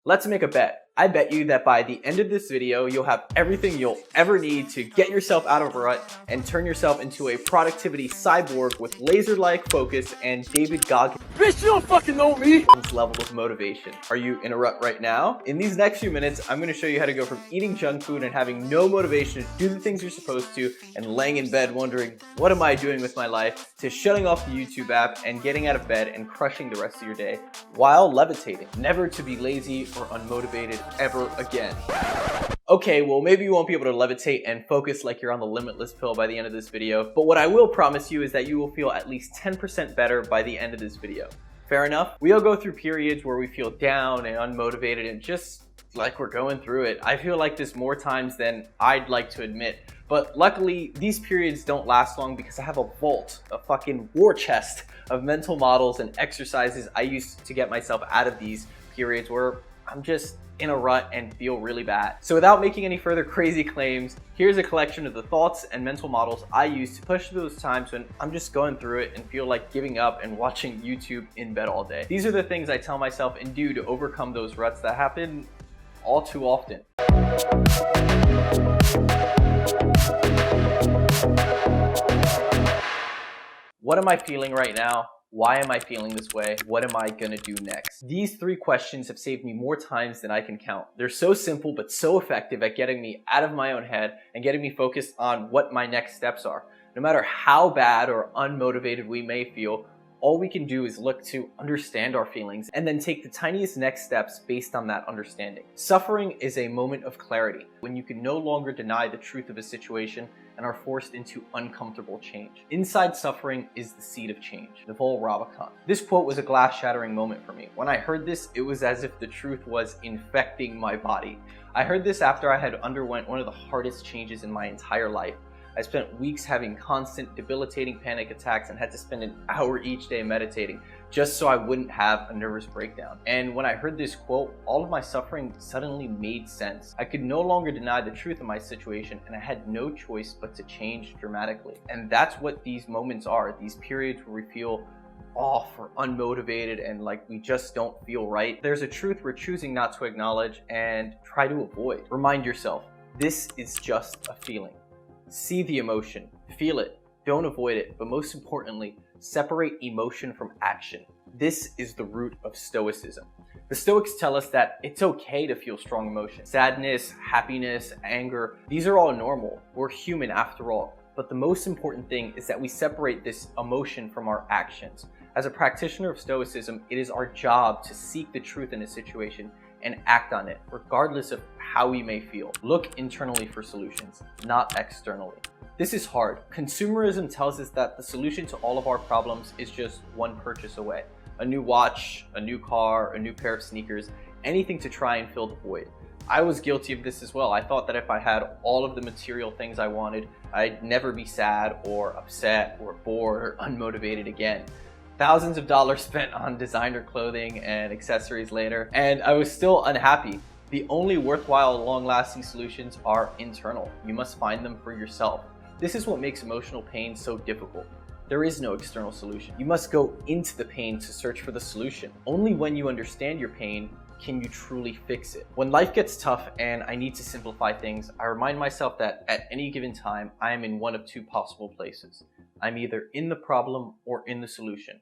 Let's make a bet. I bet you that by the end of this video, you'll have everything you'll ever need to get yourself out of a rut and turn yourself into a productivity cyborg with laser-like focus and David Goggins' Bitch, you don't fucking know me! level of motivation. Are you in a rut right now? In these next few minutes, I'm going to show you how to go from eating junk food and having no motivation to do the things you're supposed to and laying in bed wondering, what am I doing with my life, to shutting off the YouTube app and getting out of bed and crushing the rest of your day while levitating. Never to be lazy or unmotivated ever again. Okay, well maybe you won't be able to levitate and focus like you're on the limitless pill by the end of this video, but what I will promise you is that you will feel at least 10% better by the end of this video. Fair enough? We all go through periods where we feel down and unmotivated and just like we're going through it. I feel like this more times than I'd like to admit, but luckily these periods don't last long because I have a vault, a fucking war chest of mental models and exercises I use to get myself out of these periods where I'm just in a rut and feel really bad. So without making any further crazy claims, here's a collection of the thoughts and mental models I use to push through those times when I'm just going through it and feel like giving up and watching YouTube in bed all day. These are the things I tell myself and do to overcome those ruts that happen all too often. What am I feeling right now? Why am I feeling this way? What am I gonna do next? These three questions have saved me more times than I can count. They're so simple but so effective at getting me out of my own head and getting me focused on what my next steps are. No matter how bad or unmotivated we may feel, all we can do is look to understand our feelings and then take the tiniest next steps based on that understanding. Suffering is a moment of clarity when you can no longer deny the truth of a situation and are forced into uncomfortable change. Inside suffering is the seed of change. Naval Ravikant. This quote was a glass-shattering moment for me. When I heard this, it was as if the truth was infecting my body. I heard this after I had underwent one of the hardest changes in my entire life. I spent weeks having constant debilitating panic attacks and had to spend an hour each day meditating just so I wouldn't have a nervous breakdown. And when I heard this quote, all of my suffering suddenly made sense. I could no longer deny the truth of my situation and I had no choice but to change dramatically. And that's what these moments are, these periods where we feel off or unmotivated and like we just don't feel right. There's a truth we're choosing not to acknowledge and try to avoid. Remind yourself, this is just a feeling. See the emotion, feel it, don't avoid it, but most importantly, separate emotion from action. This is the root of Stoicism. The Stoics tell us that it's okay to feel strong emotions. Sadness, happiness, anger, these are all normal. We're human after all. But the most important thing is that we separate this emotion from our actions. As a practitioner of Stoicism, it is our job to seek the truth in a situation and act on it, regardless of how we may feel. Look internally for solutions, not externally. This is hard. Consumerism tells us that the solution to all of our problems is just one purchase away. A new watch, a new car, a new pair of sneakers, anything to try and fill the void. I was guilty of this as well. I thought that if I had all of the material things I wanted, I'd never be sad or upset or bored or unmotivated again. Thousands of dollars spent on designer clothing and accessories later, and I was still unhappy. The only worthwhile long-lasting solutions are internal. You must find them for yourself. This is what makes emotional pain so difficult. There is no external solution. You must go into the pain to search for the solution. Only when you understand your pain can you truly fix it. When life gets tough and I need to simplify things, I remind myself that at any given time, I am in one of two possible places. I'm either in the problem or in the solution.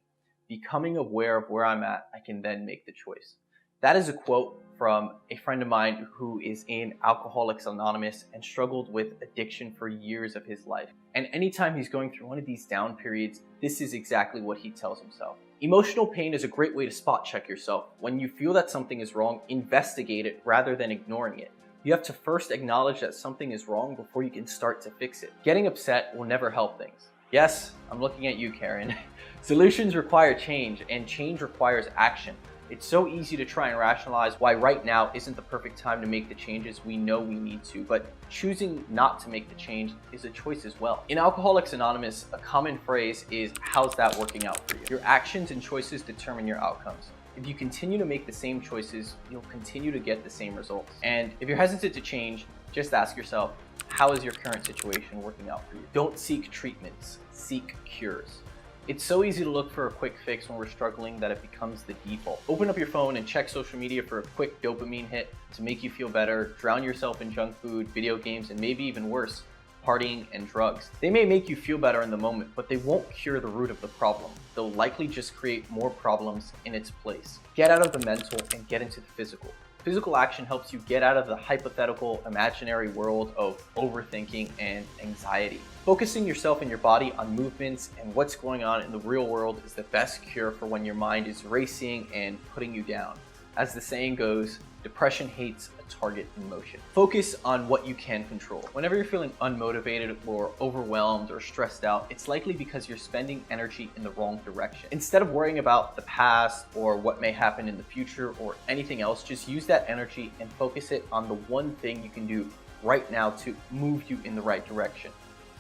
Becoming aware of where I'm at, I can then make the choice. That is a quote from a friend of mine who is in Alcoholics Anonymous and struggled with addiction for years of his life. And anytime he's going through one of these down periods, this is exactly what he tells himself. Emotional pain is a great way to spot check yourself. When you feel that something is wrong, investigate it rather than ignoring it. You have to first acknowledge that something is wrong before you can start to fix it. Getting upset will never help things. Yes, I'm looking at you, Karen. Solutions require change, and change requires action. It's so easy to try and rationalize why right now isn't the perfect time to make the changes we know we need to, but choosing not to make the change is a choice as well. In Alcoholics Anonymous, a common phrase is, how's that working out for you? Your actions and choices determine your outcomes. If you continue to make the same choices, you'll continue to get the same results. And if you're hesitant to change, just ask yourself, how is your current situation working out for you? Don't seek treatments, seek cures. It's so easy to look for a quick fix when we're struggling that it becomes the default. Open up your phone and check social media for a quick dopamine hit to make you feel better. Drown yourself in junk food, video games, and maybe even worse, partying and drugs. They may make you feel better in the moment, but they won't cure the root of the problem. They'll likely just create more problems in its place. Get out of the mental and get into the physical. Physical action helps you get out of the hypothetical, imaginary world of overthinking and anxiety. Focusing yourself and your body on movements and what's going on in the real world is the best cure for when your mind is racing and putting you down. As the saying goes, depression hates a target in motion. Focus on what you can control. Whenever you're feeling unmotivated or overwhelmed or stressed out, it's likely because you're spending energy in the wrong direction. Instead of worrying about the past or what may happen in the future or anything else, just use that energy and focus it on the one thing you can do right now to move you in the right direction.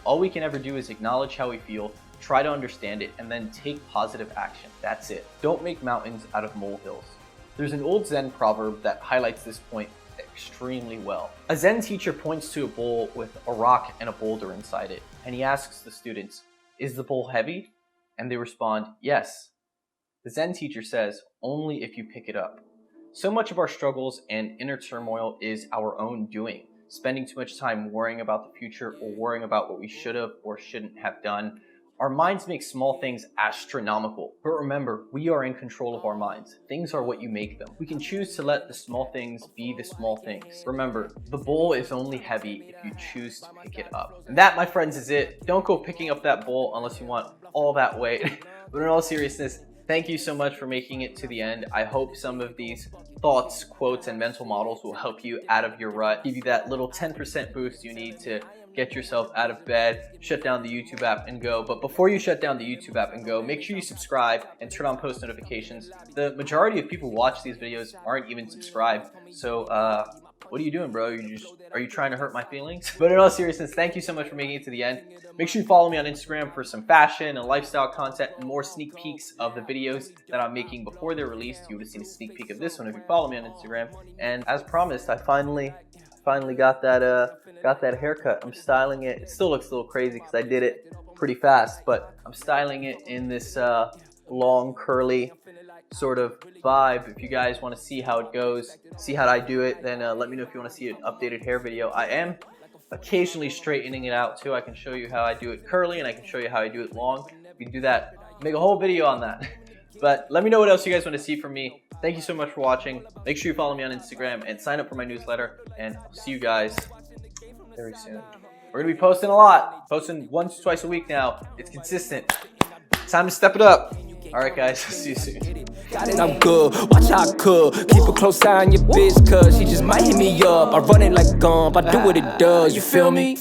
All we can ever do is acknowledge how we feel, try to understand it, and then take positive action. That's it. Don't make mountains out of molehills. There's an old Zen proverb that highlights this point extremely well. A Zen teacher points to a bowl with a rock and a boulder inside it, and he asks the students, "Is the bowl heavy?" And they respond, "Yes." The Zen teacher says, "Only if you pick it up." So much of our struggles and inner turmoil is our own doing, spending too much time worrying about the future or worrying about what we should have or shouldn't have done. Our minds make small things astronomical, but remember, we are in control of our minds. Things are what you make them. We can choose to let the small things be the small things. Remember, the bowl is only heavy if you choose to pick it up. And that, my friends, is it. Don't go picking up that bowl unless you want all that weight. But in all seriousness, thank you so much for making it to the end. I hope some of these thoughts, quotes, and mental models will help you out of your rut, give you that little 10% boost you need to get yourself out of bed, shut down the YouTube app and go. But before you shut down the YouTube app and go, make sure you subscribe and turn on post notifications. The majority of people who watch these videos aren't even subscribed. So what are you doing, bro? Are you trying to hurt my feelings? But in all seriousness, thank you so much for making it to the end. Make sure you follow me on Instagram for some fashion and lifestyle content and more sneak peeks of the videos that I'm making before they're released. You would have seen a sneak peek of this one if you follow me on Instagram. And as promised, I finally got that haircut. I'm styling it. It still looks a little crazy because I did it pretty fast, but I'm styling it in this long, curly sort of vibe. If you guys want to see how it goes, see how I do it, then let me know if you want to see an updated hair video. I am occasionally straightening it out too. I can show you how I do it curly and I can show you how I do it long. We can do that, make a whole video on that. But let me know what else you guys want to see from me. Thank you so much for watching. Make sure you follow me on Instagram and sign up for my newsletter, and I'll see you guys very soon. We're gonna be posting a lot, posting once, twice a week now. It's consistent. It's time to step it up. All right, guys, see you soon. I'm good, watch how I cook. Keep a close eye on your bitch, cause she just might hit me up. I run it like a gump, I do what it does, you feel me?